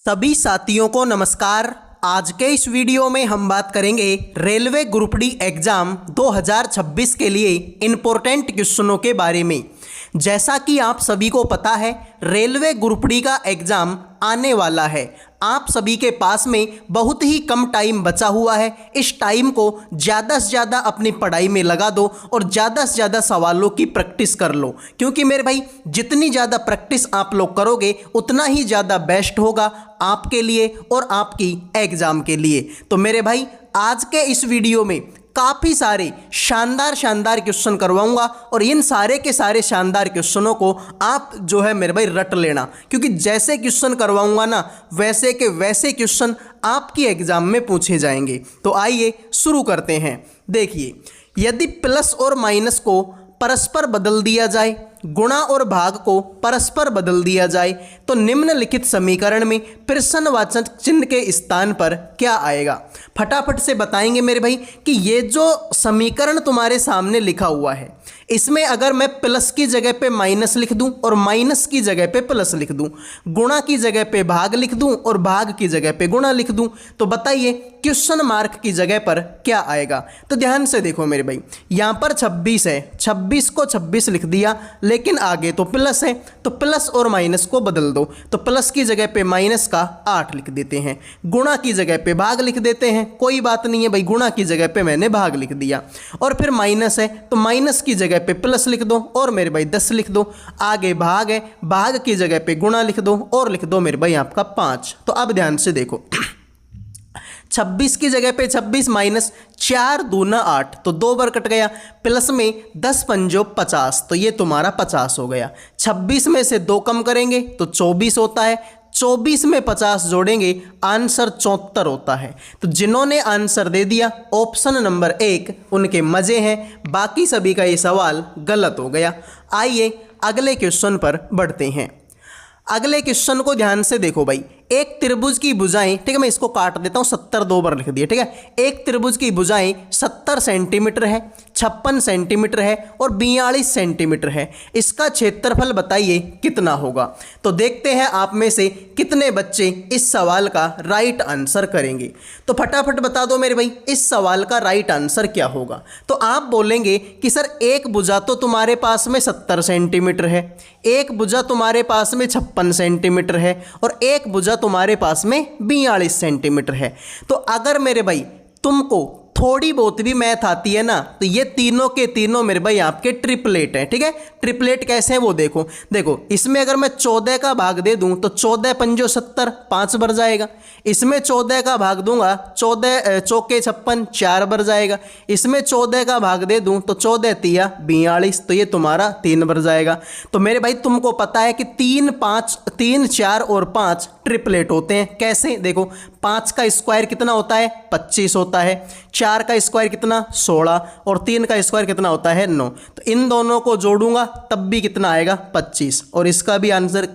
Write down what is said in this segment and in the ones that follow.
सभी साथियों को नमस्कार। आज के इस वीडियो में हम बात करेंगे रेलवे ग्रुप डी एग्जाम 2026 के लिए इम्पोर्टेंट क्वेश्चनों के बारे में। जैसा कि आप सभी को पता है, रेलवे ग्रुप डी का एग्जाम आने वाला है। आप सभी के पास में बहुत ही कम टाइम बचा हुआ है। इस टाइम को ज़्यादा से ज़्यादा अपनी पढ़ाई में लगा दो और ज़्यादा से ज़्यादा सवालों की प्रैक्टिस कर लो, क्योंकि मेरे भाई जितनी ज़्यादा प्रैक्टिस आप लोग करोगे उतना ही ज़्यादा बेस्ट होगा आपके लिए और आपकी एग्ज़ाम के लिए। तो मेरे भाई आज के इस वीडियो में काफ़ी सारे शानदार क्वेश्चन करवाऊंगा और इन सारे के सारे शानदार क्वेश्चनों को आप जो है मेरे भाई रट लेना, क्योंकि जैसे क्वेश्चन करवाऊंगा ना वैसे के वैसे क्वेश्चन आपकी एग्जाम में पूछे जाएंगे। तो आइए शुरू करते हैं। देखिए, यदि प्लस और माइनस को परस्पर बदल दिया जाए, गुणा और भाग को परस्पर बदल दिया जाए, तो निम्नलिखित समीकरण में प्रश्नवाचक चिन्ह के स्थान पर क्या आएगा। फटाफट से बताएंगे मेरे भाई कि ये जो समीकरण तुम्हारे सामने लिखा हुआ है, इसमें अगर मैं प्लस की जगह पे माइनस लिख दूं और माइनस की जगह पे प्लस लिख दूं, गुणा की जगह पे भाग लिख दूं और भाग की जगह पे गुणा लिख दूं, तो बताइए क्वेश्चन मार्क की जगह पर क्या आएगा। तो ध्यान से देखो मेरे भाई, यहाँ पर 26 है, 26 को 26 लिख दिया, लेकिन आगे तो प्लस है, तो प्लस और माइनस को बदल दो। तो प्लस की जगह पे माइनस का 8 लिख देते हैं, गुणा की जगह पे भाग लिख देते हैं। कोई बात नहीं है भाई, गुणा की जगह पे मैंने भाग लिख दिया। और फिर माइनस है तो माइनस की जगह पे प्लस लिख दो और मेरे भाई 10 लिख दो। आगे भाग है, भाग की जगह पे गुणा लिख दो और लिख दो मेरे भाई आपका 5। तो अब ध्यान से देखो, 26 की जगह पे 26 माइनस 4 दूना 8, तो 2 बार कट गया। प्लस में 10 पंजो 50, तो ये तुम्हारा 50 हो गया। 26 में से 2 कम करेंगे तो 24 होता है। 24 में 50 जोड़ेंगे, आंसर 74 होता है। तो जिन्होंने आंसर दे दिया ऑप्शन नंबर 1, उनके मजे हैं, बाकी सभी का ये सवाल गलत हो गया। आइए अगले क्वेश्चन पर बढ़ते हैं। अगले क्वेश्चन को ध्यान से देखो भाई, एक त्रिभुज की भुजाएं, ठीक है, मैं इसको काट देता हूं, 70 2 बार लिख दिया, ठीक है। एक त्रिभुज की भुजाएं 70 सेंटीमीटर है, 56 सेंटीमीटर है और 42 सेंटीमीटर है। इसका क्षेत्रफल बताइए कितना होगा। तो देखते हैं आप में से कितने बच्चे इस सवाल का राइट आंसर करेंगे। तो फटाफट बता दो मेरे भाई, इस सवाल का राइट आंसर क्या होगा। तो आप बोलेंगे कि सर एक भुजा तो तुम्हारे पास में 70 सेंटीमीटर है, एक भुजा तुम्हारे पास में 56 सेंटीमीटर है और एक भुजा तुम्हारे पास में 42 सेंटीमीटर है। तो अगर मेरे भाई तुमको थोड़ी बहुत भी मैथ आती है ना, तो ये तीनों के तीनों मेरे भाई आपके ट्रिपलेट हैं, ठीक है। ट्रिपलेट कैसे हैं वो देखो। देखो, इसमें अगर मैं 14 का भाग दे दूं तो 14 पंजो 70, 5 बार जाएगा। इसमें 14 का भाग दूंगा, 14 चौके 56, 4 बार जाएगा। इसमें 14 का भाग दे दूं तो 14 तिया 42, तो ये तुम्हारा 3 बार जाएगा। तो मेरे भाई तुमको पता है कि 3 5 3 4 और 5 ट्रिपलेट होते हैं। कैसे देखो, 5 का स्क्वायर कितना होता है, 25 होता है। 4 का स्क्वायर कितना, 16 और 3 का स्क्वायर कितना होता है, 9। तो इन दोनों को जोड़ूंगा तब भी कितना आएगा, 25, और इसका भी आंसर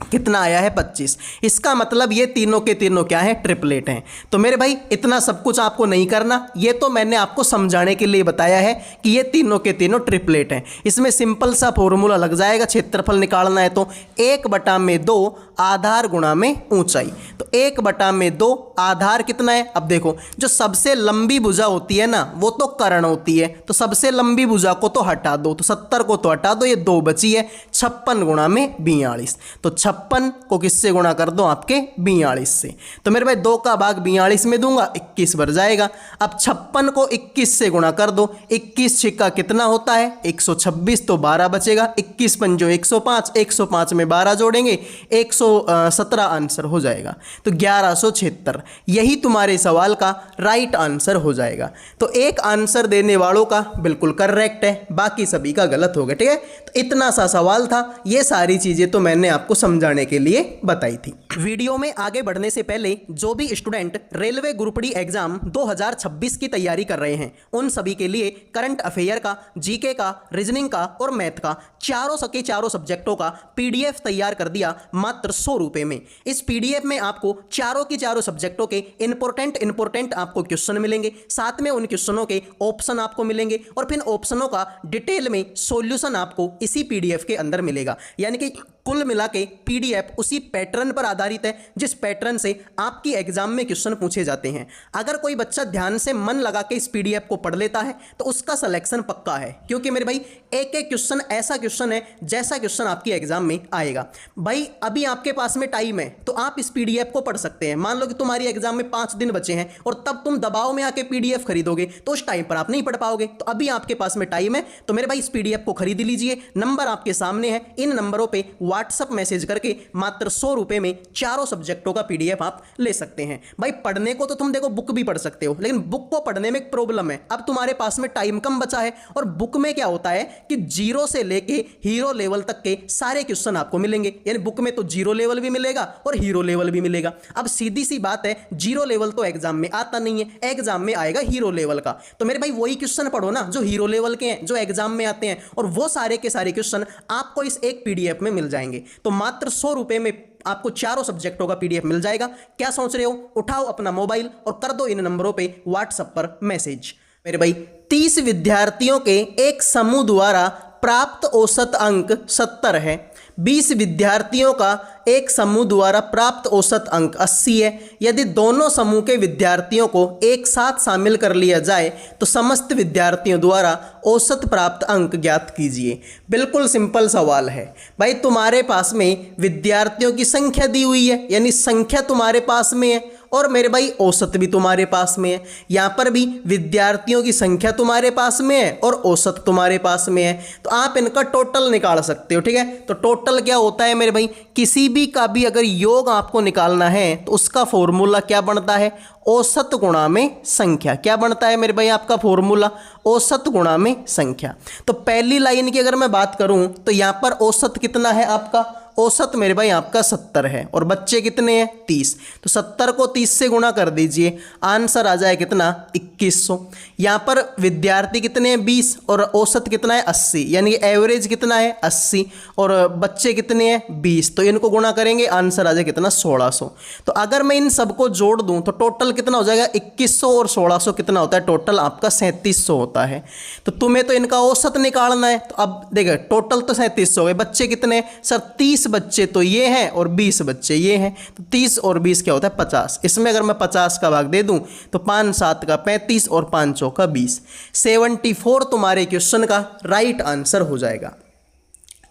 कितना आया है, 25। इसका मतलब ये तीनों के तीनों क्या है, ट्रिपलेट हैं। तो मेरे भाई इतना सब कुछ आपको नहीं करना, ये तो मैंने आपको समझाने के लिए बताया है कि ये तीनों के तीनों ट्रिपलेट हैं। इसमें सिंपल सा फॉर्मूला लग जाएगा, क्षेत्रफल निकालना है तो 1/2 आधार गुणा में ऊंचाई। तो 1/2 आधार कितना है। अब देखो, जो सबसे लंबी भुजा होती है ना वो तो कर्ण होती है, तो सबसे लंबी भुजा को तो हटा दो, तो 70 को तो हटा दो, ये 2 बची है। 56 गुणा में 42, तो 56 को किससे गुणा कर दो, आपके 42 से। तो मेरे भाई 2 का भाग 42 में दूंगा, 21 बार जाएगा। अब 56 को 21 से गुणा कर दो, 21 छिक्का कितना होता है, 126, तो 12 बचेगा। 21 पंजो 105, 105 में 12 जोड़ेंगे, 117 आंसर हो जाएगा। तो 1176 यही तुम्हारे सवाल का राइट आंसर हो जाएगा। तो एक आंसर देने वालों का बिल्कुल करेक्ट है, बाकी सभी का गलत हो गया, ठीक है। तो इतना सा सवाल था, ये सारी चीजें तो मैंने आपको समझाने के लिए बताई थी। वीडियो में आगे बढ़ने से पहले जो भी student railway group D exam 2026 की तैयारी कर रहे हैं, उन सभी के लिए करंट अफेयर का, जीके का, रीजनिंग का और मैथ का चारों सब्जेक्टों का पीडीएफ तैयार कर दिया मात्र 100 रुपए में। इस पीडीएफ में आपको चारों सब्जेक्टों के इंपॉर्टेंट आपको क्वेश्चन मिलेंगे, साथ में उन क्वेश्चनों के ऑप्शन आपको मिलेंगे और फिर ऑप्शनों का डिटेल में सॉल्यूशन आपको इसी पीडीएफ के अंदर मिलेगा। यानी कि कुल मिला के पीडीएफ उसी पैटर्न पर आधारित है जिस पैटर्न से आपकी एग्जाम में क्वेश्चन पूछे जाते हैं। अगर कोई बच्चा ध्यान से मन लगा के इस पीडीएफ को पढ़ लेता है तो उसका सिलेक्शन पक्का है, क्योंकि मेरे भाई एक एक क्वेश्चन ऐसा क्वेश्चन है जैसा क्वेश्चन आपकी एग्जाम में आएगा। भाई अभी आपके पास में टाइम है तो आप इस पीडीएफ को पढ़ सकते हैं। मान लो कि तुम्हारी एग्जाम में 5 दिन बचे हैं और तब तुम दबाव में आके पीडीएफ खरीदोगे तो उस टाइम पर आप नहीं पढ़ पाओगे। तो अभी आपके पास में टाइम है तो मेरे भाई इस पीडीएफ को खरीद लीजिए। नंबर आपके सामने है, इन नंबरों पे व्हाट्सएप मैसेज करके मात्र 100 रुपए में चारों सब्जेक्टों का पीडीएफ आप ले सकते हैं। भाई पढ़ने को तो तुम देखो बुक भी पढ़ सकते हो, लेकिन बुक को पढ़ने में एक प्रॉब्लम है, अब तुम्हारे पास में टाइम कम बचा है और बुक में क्या होता है कि जीरो से लेके हीरो लेवल तक के सारे क्वेश्चन आपको मिलेंगे। यानी बुक में तो जीरो लेवल भी मिलेगा और हीरो लेवल भी मिलेगा। अब सीधी सी बात है, जीरो लेवल तो एग्जाम में आता नहीं है, एग्जाम में आएगा हीरो लेवल का। तो मेरे भाई वही क्वेश्चन पढ़ो ना जो हीरो लेवल के हैं, जो एग्जाम में आते हैं, और वो सारे के सारे क्वेश्चन आपको इस एक पीडीएफ में मिल जाएंगे। तो मात्र 100 रुपए में आपको चारों सब्जेक्टों का पीडीएफ मिल जाएगा। क्या सोच रहे हो? उठाओ अपना मोबाइल और कर दो इन नंबरों पे व्हाट्सएप पर मैसेज। मेरे भाई 30 विद्यार्थियों के एक समूह द्वारा प्राप्त औसत अंक 70 है। 20 विद्यार्थियों का एक समूह द्वारा प्राप्त औसत अंक 80 है। यदि दोनों समूह के विद्यार्थियों को एक साथ शामिल कर लिया जाए तो समस्त विद्यार्थियों द्वारा औसत प्राप्त अंक ज्ञात कीजिए। बिल्कुल सिंपल सवाल है भाई, तुम्हारे पास में विद्यार्थियों की संख्या दी हुई है, यानी संख्या तुम्हारे पास में है, और मेरे भाई औसत भी तुम्हारे पास में है। यहाँ पर भी विद्यार्थियों की संख्या तुम्हारे पास में है और औसत तुम्हारे पास में है, तो आप इनका टोटल निकाल सकते हो। ठीक है, तो टोटल क्या होता है मेरे भाई, किसी भी का भी अगर योग आपको निकालना है तो उसका फॉर्मूला क्या बनता है, औसत गुणा में संख्या। क्या बनता है मेरे भाई आपका फॉर्मूला, औसत गुणा में संख्या। तो पहली लाइन की अगर मैं बात करूं तो यहाँ पर औसत कितना है आपका, औसत मेरे भाई आपका 70 है और बच्चे कितने हैं 30। तो 70 को 30 से गुणा कर दीजिए, आंसर आ जाए कितना 2100। यहाँ पर विद्यार्थी कितने हैं 20 और औसत कितना है 80, यानी एवरेज कितना है 80 और बच्चे कितने हैं 20। तो इनको गुणा करेंगे आंसर आ जाए कितना 1600। तो अगर मैं इन सबको जोड़ दूं तो टोटल कितना हो जाएगा 2100 और 1600 कितना होता है, टोटल आपका 3700 होता है। तो तुम्हें तो इनका औसत निकालना है। तो अब देखो टोटल तो 3700 हो गए, बच्चे कितने सर 30 बच्चे तो ये हैं और 20 बच्चे ये हैं, तो 30 और 20 क्या होता है 50। इसमें अगर मैं 50 का भाग दे दूं तो 5 7 का 35 और 5 चौ का 20, 74 तुम्हारे क्वेश्चन का राइट आंसर हो जाएगा।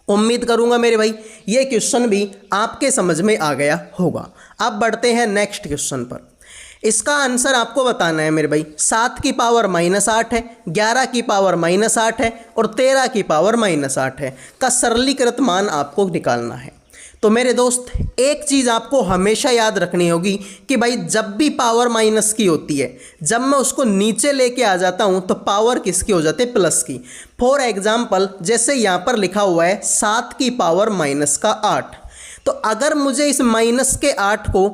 उम्मीद करूंगा मेरे भाई ये क्वेश्चन भी आपके समझ में आ गया होगा। अब बढ़ते हैं नेक्स्ट क्वेश्चन पर। इसका आंसर आपको बताना है मेरे भाई, 7 की पावर -8 है, 11 की पावर -8 है और 13 की पावर -8 है का सरलीकृत मान आपको निकालना है। तो मेरे दोस्त एक चीज़ आपको हमेशा याद रखनी होगी कि भाई जब भी पावर माइनस की होती है, जब मैं उसको नीचे लेके आ जाता हूँ तो पावर किसकी हो जाती है, प्लस की। फॉर एग्जाम्पल जैसे यहाँ पर लिखा हुआ है 7 की पावर -8, तो अगर मुझे इस -8 को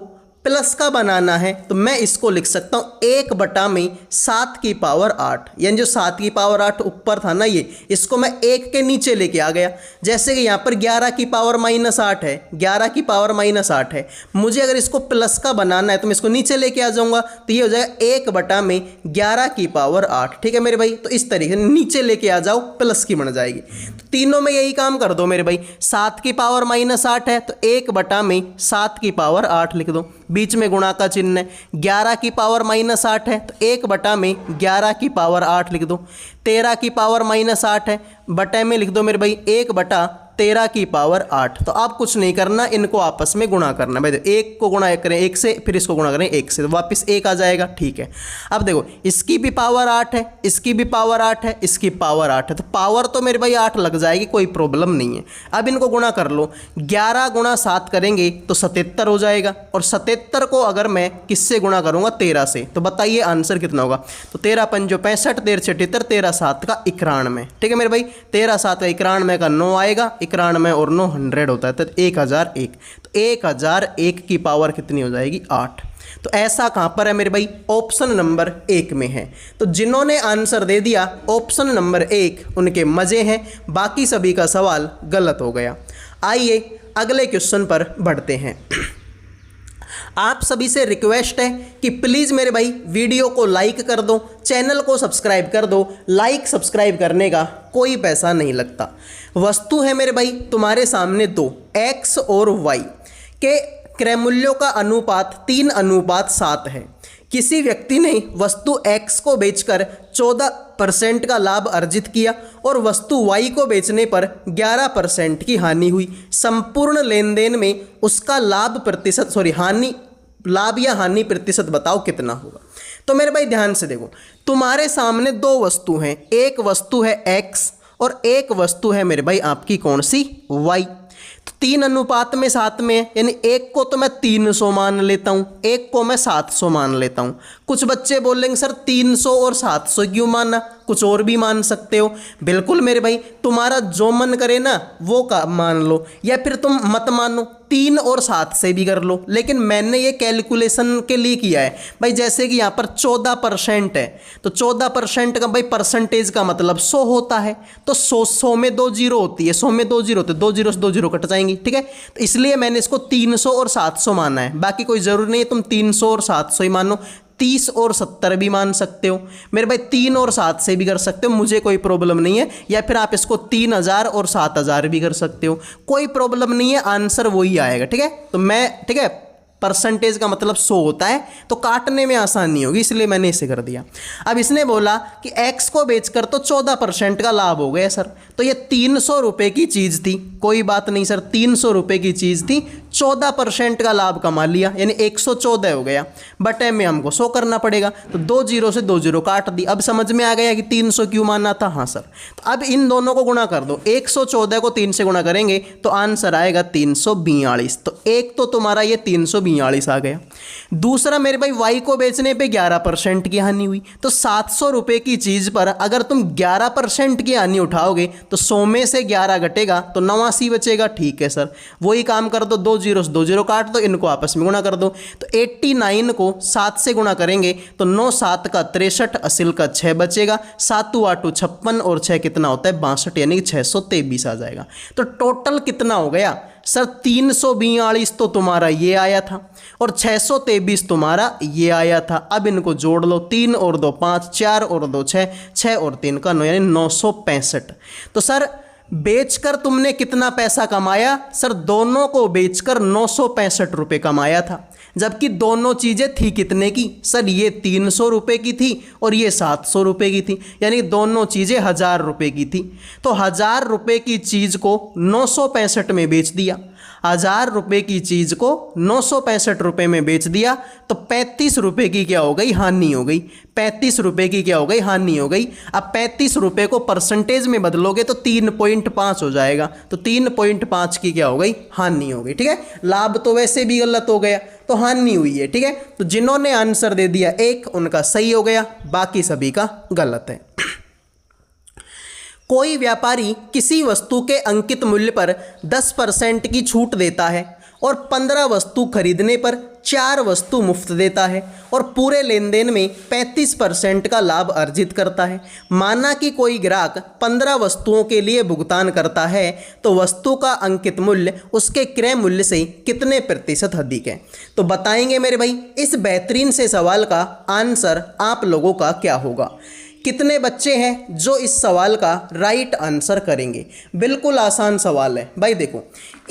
प्लस का बनाना है तो मैं इसको लिख सकता हूँ 1/7 की पावर 8, यानी जो 7 की पावर 8 ऊपर था ना, ये इसको मैं 1 के नीचे लेके आ गया। जैसे कि यहाँ पर 11 की पावर -8 है, 11 की पावर -8 है, मुझे अगर इसको प्लस का बनाना है तो मैं इसको नीचे लेके आ जाऊँगा, तो ये हो जाएगा 1/11 की पावर 8। ठीक है मेरे भाई, तो इस तरीके से नीचे लेके आ जाओ, प्लस की बन जाएगी। तो तीनों में यही काम कर दो मेरे भाई, 7 की पावर -8 है तो 1/7 की पावर 8 लिख दो, बीच में गुणा का चिन्ह है। 11 की पावर -8 है तो 1/11 की पावर 8 लिख दो। 13 की पावर -8 है, बटे में लिख दो मेरे भाई 1/13 की पावर 8। तो आप कुछ नहीं करना, इनको आपस में गुणा करना। भाई 1 को गुणा करें 1 से, फिर इसको गुणा करें 1 से, तो वापस 1 आ जाएगा। ठीक है, अब देखो इसकी भी पावर 8 है, इसकी भी पावर 8 है, इसकी पावर 8 है, तो पावर तो मेरे भाई 8 लग जाएगी, कोई प्रॉब्लम नहीं है। अब इनको गुणा कर लो, 11 गुणा 7 करेंगे तो 77 हो जाएगा, और 77 को अगर मैं किससे गुणा करूँगा 13 से, तो बताइए आंसर कितना होगा। तो 13 पंजो 65, 13 76, 13 7 का 91। ठीक है मेरे भाई, 13 7 का 91 का 9 आएगा, 91 और 9 100 होता है, तो 1001। तो 1001 की पावर कितनी हो जाएगी 8। तो ऐसा कहाँ पर है मेरे भाई, ऑप्शन नंबर 1 में है। तो जिन्होंने आंसर दे दिया ऑप्शन नंबर 1 उनके मज़े हैं, बाकी सभी का सवाल गलत हो गया। आइए अगले क्वेश्चन पर बढ़ते हैं। आप सभी से रिक्वेस्ट है कि प्लीज़ मेरे भाई वीडियो को लाइक कर दो, चैनल को सब्सक्राइब कर दो। लाइक सब्सक्राइब करने का कोई पैसा नहीं लगता। वस्तु है मेरे भाई तुम्हारे सामने दो, x और y के क्रय मूल्यों का अनुपात 3:7 है। किसी व्यक्ति ने वस्तु x को बेचकर 14% का लाभ अर्जित किया और वस्तु y को बेचने पर 11% की हानि हुई। संपूर्ण लेन देन में उसका लाभ या हानि प्रतिशत बताओ कितना होगा। तो मेरे भाई ध्यान से देखो, तुम्हारे सामने दो वस्तु हैं, एक वस्तु है x और एक वस्तु है मेरे भाई आपकी कौन सी, y। तो 3:7 में है, यानी एक को तो मैं 300 मान लेता हूँ, एक को मैं 700 मान लेता हूँ। कुछ बच्चे बोलेंगे सर 300 और 700 क्यों माना, कुछ और भी मान सकते हो। बिल्कुल मेरे भाई, तुम्हारा जो मन करे ना वो का मान लो, या फिर तुम मत मानो 3 और 7 से भी कर लो। लेकिन मैंने ये कैलकुलेशन के लिए किया है भाई, जैसे कि यहाँ पर 14% है, तो 14% का भाई परसेंटेज का मतलब 100 होता है। तो 100 में 2 जीरो होती है, 100 में 2 जीरो होते, 2 जीरो से 2 जीरो कट जाएंगी, ठीक है। तो इसलिए मैंने इसको 300 और 700 माना है। बाकी कोई ज़रूरी नहीं है तुम 300 और 700 ही मानो, 30 और 70 भी मान सकते हो मेरे भाई, 3 और 7 से भी कर सकते हो, मुझे कोई प्रॉब्लम नहीं है। या फिर आप इसको 3000 और 7000 भी कर सकते हो, कोई प्रॉब्लम नहीं है, आंसर वही आएगा, ठीक है। तो मैं, ठीक है, परसेंटेज का मतलब 100 होता है, तो काटने में आसानी होगी, इसलिए मैंने इसे कर दिया। अब इसने बोला कि x को बेचकर तो 14% का लाभ हो गया सर। तो ये 300 रुपये की चीज़ थी, कोई बात नहीं सर, 300 रुपये की चीज़ थी, 14% का लाभ कमा लिया, यानी 114 हो गया। बटे में हमको 100 करना पड़ेगा, तो 2 जीरो से 2 जीरो काट दी। अब समझ में आ गया कि 300 क्यों माना था। हाँ सर, तो अब इन दोनों को गुणा कर दो, 114 को 3 से गुणा करेंगे तो आंसर आएगा 342। तो एक तो तुम्हारा ये 342 आ गया। दूसरा मेरे भाई, y को बेचने पे 11% की हानि हुई। तो 700 रुपये की चीज़ पर अगर तुम 11% की हानि उठाओगे तो 100 में से 11 घटेगा तो 89 बचेगा। ठीक है सर, वही काम कर दो, 2 जीरो से 2 जीरो काट दो, इनको आपस में गुणा कर दो। तो 89 को 7 से गुणा करेंगे तो 9 7 का 63, असिल का 6 बचेगा, 7 8 56 और 6 कितना होता है 62, यानी कि 623 आ जाएगा। तो टोटल कितना हो गया सर, 342 तो तुम्हारा ये आया था और 623 तुम्हारा ये आया था। अब इनको जोड़ लो, 3 और 2 5, 4 और 2 6, 6 और 3 का 9, यानी 965। तो सर बेचकर तुमने कितना पैसा कमाया सर, दोनों को बेचकर 965 रुपये कमाया था। जबकि दोनों चीज़ें थी कितने की सर, ये 300 रुपये की थी और ये 700 रुपये की थी, यानी दोनों चीज़ें 1000 रुपये की थी। तो 1000 रुपये की चीज़ को 965 में बेच दिया, 1000 रुपये की चीज़ को 965 रुपये में बेच दिया, तो 35 रुपये की क्या हो गई, हानि हो गई। 35 रुपये की क्या हो गई, हानि हो गई। अब 35 रुपये को परसेंटेज में बदलोगे तो 3.5 हो जाएगा, तो 3.5 की क्या हो गई, हानि हो गई, ठीक है। लाभ तो वैसे भी गलत हो गया, तो हानि हुई है, ठीक है। तो जिन्होंने आंसर दे दिया एक, उनका सही हो गया, बाकी सभी का गलत है। कोई व्यापारी किसी वस्तु के अंकित मूल्य पर 10% की छूट देता है और 15 वस्तु खरीदने पर 4 वस्तु मुफ्त देता है और पूरे लेन देन में 35% का लाभ अर्जित करता है। माना कि कोई ग्राहक 15 वस्तुओं के लिए भुगतान करता है, तो वस्तु का अंकित मूल्य उसके क्रय मूल्य से कितने प्रतिशत अधिक है। तो बताएंगे मेरे भाई, इस बेहतरीन से सवाल का आंसर आप लोगों का क्या होगा। कितने बच्चे हैं जो इस सवाल का राइट आंसर करेंगे। बिल्कुल आसान सवाल है भाई। देखो,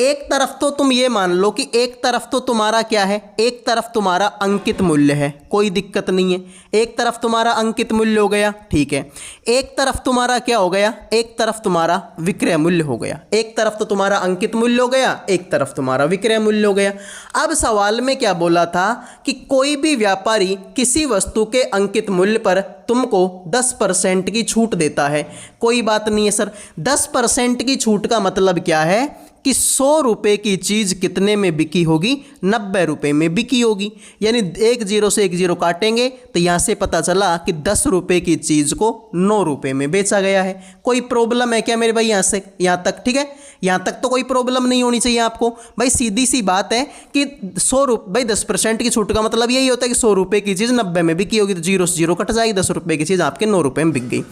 एक तरफ तो तुम ये मान लो कि एक तरफ तो तुम्हारा क्या है, एक तरफ तुम्हारा अंकित मूल्य है, कोई दिक्कत नहीं है। एक तरफ तुम्हारा अंकित मूल्य हो गया, ठीक है। एक तरफ तुम्हारा क्या हो गया, एक तरफ तुम्हारा विक्रय मूल्य हो गया। एक तरफ तो तुम्हारा अंकित मूल्य हो गया, एक तरफ तुम्हारा विक्रय मूल्य हो गया। अब सवाल में क्या बोला था कि कोई भी व्यापारी किसी वस्तु के अंकित मूल्य पर तुमको 10% की छूट देता है। कोई बात नहीं है सर, 10% की छूट का मतलब क्या है कि 100 रुपये की चीज़ कितने में बिकी होगी, 90 रुपये में बिकी होगी। यानी 1 जीरो से 1 जीरो काटेंगे तो यहाँ से पता चला कि 10 रुपये की चीज़ को 9 रुपये में बेचा गया है। कोई प्रॉब्लम है क्या मेरे भाई यहाँ से यहाँ तक, ठीक है। यहाँ तक तो कोई प्रॉब्लम नहीं होनी चाहिए आपको। भाई सीधी सी बात है कि 100 रुपये, भाई 10% की छूट का मतलब यही होता है कि 100 रुपये की चीज़ 90 में बिकी होगी तो 0 से 0 कट जाएगी, 10 रुपये की चीज़ आपके 9 रुपये में बिक गई।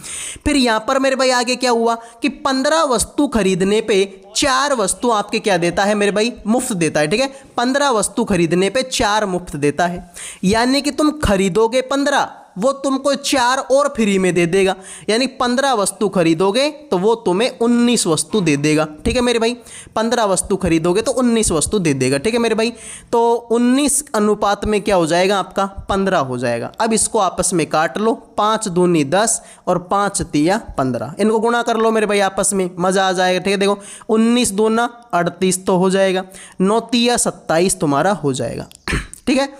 फिर यहाँ पर मेरे भाई आगे क्या हुआ कि 15 वस्तु खरीदने पे 4 वस्तु आपके क्या देता है मेरे भाई, मुफ्त देता है। ठीक है, 15 वस्तु खरीदने पे 4 मुफ्त देता है, यानी कि तुम खरीदोगे 15, वो तुमको 4 और फ्री में दे देगा, यानी 15 वस्तु खरीदोगे तो वो तुम्हें 19 वस्तु दे देगा। ठीक है मेरे भाई, 15 वस्तु खरीदोगे तो 19 वस्तु दे देगा। ठीक है मेरे भाई, तो 19 अनुपात में क्या हो जाएगा आपका, 15 हो जाएगा। अब इसको आपस में काट लो, 5 दूनी 10 और 5 तिया 15, इनको गुणा कर लो मेरे भाई आपस में, मज़ा आ जाएगा। ठीक है, देखो 19 दूना 38 तो हो जाएगा, 9 तिया 27 तुम्हारा हो जाएगा। ठीक है,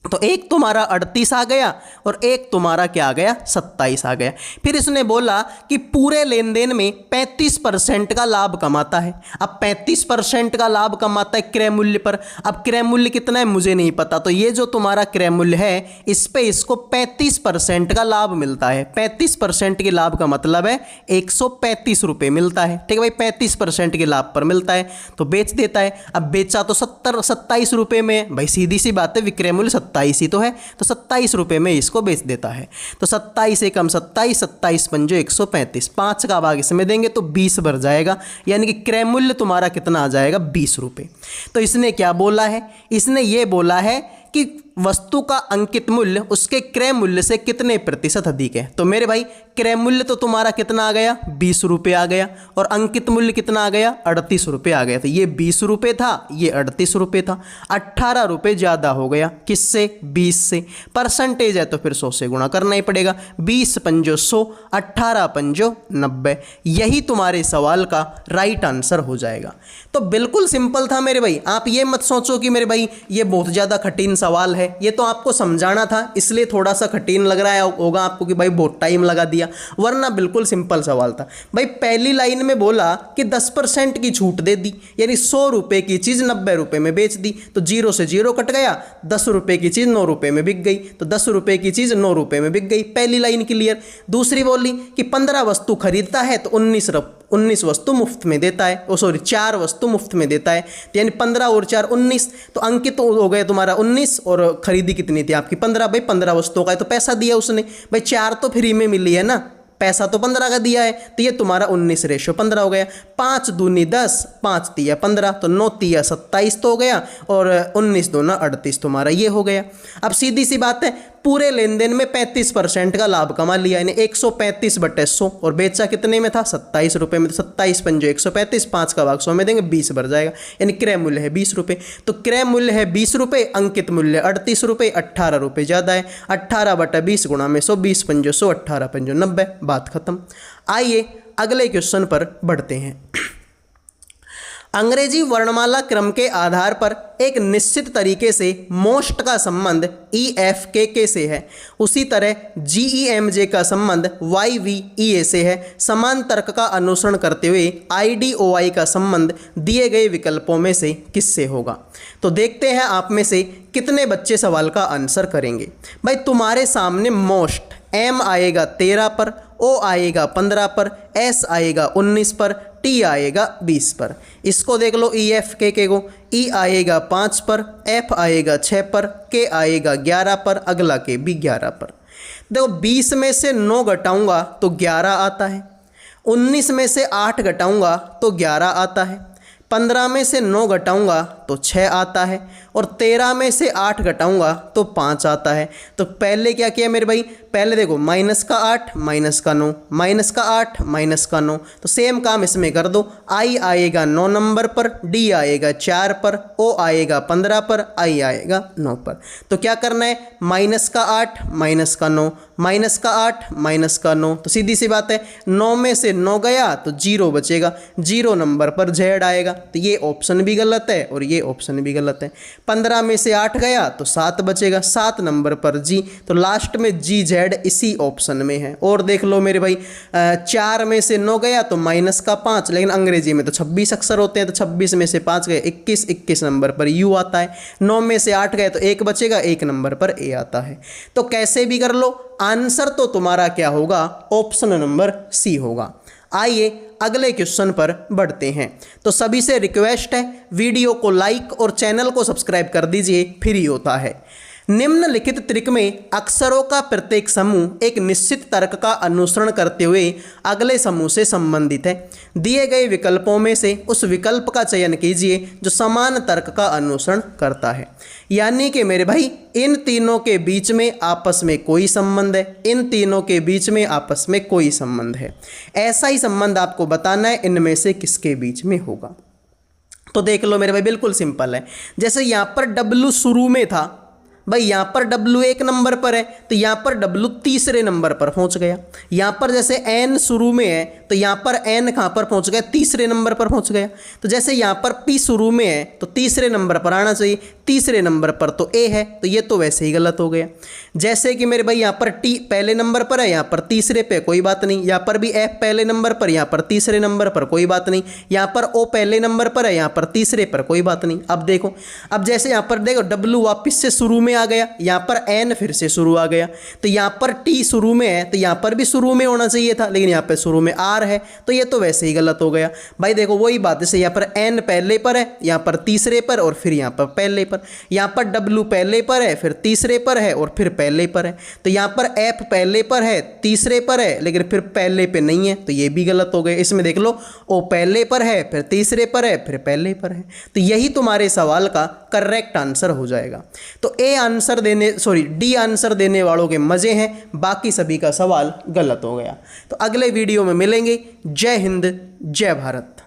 तो एक तुम्हारा 38 आ गया और एक तुम्हारा क्या आ गया, 27 आ गया। फिर इसने बोला कि पूरे लेन देन में 35% का लाभ कमाता है। अब 35% का लाभ कमाता है क्रय मूल्य पर। अब क्रय मूल्य कितना है मुझे नहीं पता, तो ये जो तुम्हारा क्रय मूल्य है इस पे इसको 35% का लाभ मिलता है। 35% के लाभ का मतलब है 135 रुपये मिलता है। ठीक है भाई, 35% के लाभ पर मिलता है तो बेच देता है। अब बेचा तो 27 रुपये में, भाई सीधी सी बात है, विक्रय मूल्य 27 ही तो है, तो 27 रुपये में इसको बेच देता है। तो 27 एकम 27, 27 पंजो 135, 5 का भाग इसमें देंगे तो 20 भर जाएगा, यानी कि क्रय मूल्य तुम्हारा कितना आ जाएगा, 20 रुपये। तो इसने क्या बोला है, इसने ये बोला है कि वस्तु का अंकित मूल्य उसके क्रय मूल्य से कितने प्रतिशत अधिक है। तो मेरे भाई क्रय मूल्य तो तुम्हारा कितना आ गया, 20 रुपये आ गया, और अंकित मूल्य कितना आ गया, 38 रुपये आ गया। तो ये 20 रुपये था, ये 38 रुपये था, 18 रुपये ज़्यादा हो गया। किससे, 20 से। परसेंटेज है तो फिर 100 से गुणा करना ही पड़ेगा। 20 पंजो 100, 18 पंजो 90, यही तुम्हारे सवाल का राइट आंसर हो जाएगा। तो बिल्कुल सिंपल था मेरे भाई, आप ये मत सोचो कि मेरे भाई ये बहुत ज़्यादा कठिन सवाल है, ये तो आपको समझाना था इसलिए थोड़ा सा कठिन लग रहा है होगा आपको कि भाई बहुत टाइम लगा दिया, वरना बिल्कुल सिंपल सवाल था। भाई पहली लाइन में बोला कि 10% की छूट दे दी, यानी 100 रुपये की चीज़ 90 रुपये में बेच दी, तो 0 से 0 कट गया, 10 रुपये की चीज़ 9 रुपये में बिक गई, तो 10 रुपये की चीज़ 9 रुपये में बिक गई। पहली लाइन क्लियर। दूसरी बोली कि 15 वस्तु खरीदता है तो 19 वस्तु मुफ्त में देता है, 4 वस्तु मुफ्त में देता है, यानी 15 और 4 19, तो अंकित हो गए तुम्हारा 19 और खरीदी कितनी थी आपकी 15। भाई 15 वस्तुओं का तो पैसा दिया उसने, भाई 4 तो फ्री में मिली है ना, पैसा तो 15 का दिया है, तो ये तुम्हारा 19 रेशो 15 हो गया। 5 दूनी 10, 5 तिया 15, तो 9 तिया 27 तो हो गया, और 19 दूना 38 तुम्हारा ये हो गया। अब सीधी सी बात है, पूरे लेन देन में 35% का लाभ कमा लिया, यानी 135/100, और बेचा कितने में था, 27 रुपये में। तो 27 पंजो 135, 5 का भाग 100 में देंगे, 20 भर जाएगा, यानी क्रय मूल्य है 20 रुपये। तो क्रय मूल्य है 20 रुपये, अंकित मूल्य 38 रुपये, 18 रुपये ज़्यादा है, 18/20 गुणा में 100, 20 पंजो 100, 18 पंजो 90, बात खत्म। आइए अगले क्वेश्चन पर बढ़ते हैं। अंग्रेजी वर्णमाला क्रम के आधार पर एक निश्चित तरीके से मोस्ट का संबंध EFKK से है, उसी तरह GEMJ का संबंध YVEA से है। समान तर्क का अनुसरण करते हुए IDOI का संबंध दिए गए विकल्पों में से किससे होगा। तो देखते हैं आप में से कितने बच्चे सवाल का आंसर करेंगे। भाई तुम्हारे सामने मोस्ट, M आएगा 13 पर, O आएगा 15 पर, S आएगा 19 पर, T आएगा 20 पर। इसको देख लो EFKK को, E आएगा 5 पर, F आएगा 6 पर, K आएगा 11 पर, अगला K भी 11 पर। देखो 20 में से 9 घटाऊंगा तो 11 आता है, 19 में से 8 घटाऊंगा तो 11 आता है, 15 में से 9 घटाऊंगा तो 6 आता है, और 13 में से 8 घटाऊंगा तो 5 आता है। तो पहले क्या किया मेरे भाई, पहले देखो माइनस का 8 माइनस का 9, माइनस का 8 माइनस का 9, तो सेम काम इसमें कर दो। I आएगा 9 नंबर पर, D आएगा 4 पर, O आएगा 15 पर, I आएगा 9 पर। तो क्या करना है, माइनस का 8 माइनस का 9, माइनस का 8 माइनस का 9, तो सीधी सी बात है 9 में से 9 गया तो 0 बचेगा, 0 नंबर पर Z आएगा, तो ये ऑप्शन भी गलत है और ये ऑप्शन भी गलत है। 15 में से 8 गया तो 7 बचेगा, 7 नंबर पर G, तो लास्ट में GZ इसी ऑप्शन में है। और देख लो मेरे भाई 4 में से 9 गया तो माइनस का 5, लेकिन अंग्रेजी में तो 26 अक्षर होते हैं, तो 26 में से 5 गए 21, 21 नंबर पर U आता है। 9 में से 8 गए तो 1 बचेगा, 1 नंबर पर A आता है। तो कैसे भी कर लो, आंसर तो तुम्हारा क्या होगा, ऑप्शन नंबर C होगा। आइए अगले क्वेश्चन पर बढ़ते हैं। तो सभी से रिक्वेस्ट है, वीडियो को लाइक और चैनल को सब्सक्राइब कर दीजिए, फ्री होता है। निम्नलिखित त्रिक में अक्षरों का प्रत्येक समूह एक निश्चित तर्क का अनुसरण करते हुए अगले समूह से संबंधित है। दिए गए विकल्पों में से उस विकल्प का चयन कीजिए जो समान तर्क का अनुसरण करता है। यानी कि मेरे भाई इन तीनों के बीच में आपस में कोई संबंध है, इन तीनों के बीच में आपस में कोई संबंध है। ऐसा ही संबंध आपको बताना है इनमें से किसके बीच में होगा। तो देख लो मेरे भाई, बिल्कुल सिंपल है। जैसे यहाँ पर W शुरू में था भाई, यहाँ पर W 1 नंबर पर है तो यहाँ पर W तीसरे नंबर पर पहुँच गया। यहाँ पर जैसे N शुरू में है तो यहाँ पर N कहाँ पर पहुँच गया, तीसरे नंबर पर पहुँच गया। तो जैसे यहाँ पर P शुरू में है तो तीसरे नंबर पर आना चाहिए, तीसरे नंबर पर तो A है, तो ये तो वैसे ही गलत हो गया। जैसे कि मेरे भाई यहाँ पर T पहले नंबर पर है, यहाँ पर तीसरे पे कोई बात नहीं। यहाँ पर भी F पहले नंबर पर, यहाँ पर तीसरे नंबर पर कोई बात नहीं। यहाँ पर O पहले नंबर पर है, यहाँ पर तीसरे पर कोई बात नहीं। अब देखो, अब जैसे यहाँ पर देखो W वापस से शुरू में आ गया, यहाँ पर N फिर से शुरू आ गया। तो यहाँ पर T शुरू में है तो यहाँ पर भी शुरू में होना चाहिए था, लेकिन यहाँ पर शुरू में R है, तो ये तो वैसे ही गलत हो गया। भाई देखो वही बात, जैसे यहाँ पर N पहले पर है, यहाँ पर तीसरे पर और फिर यहाँ पर पहले पर। यहाँ पर W पहले पर है, फिर तीसरे पर है और फिर पहले पर है। तो यहाँ पर F पहले पर है, तीसरे पर है, लेकिन फिर पहले पे नहीं है, तो ये भी गलत हो गए। इसमें देख लो, O पहले पर है, फिर तीसरे पर है, फिर पहले पर है। तो यही तुम्हारे सवाल का करेक्ट आंसर हो जाएगा। तो डी आंसर देने वालों के मजे हैं, बाकी सभी का सवाल गलत हो गया। तो अगले वीडियो में मिलेंगे। जय हिंद, जय भारत।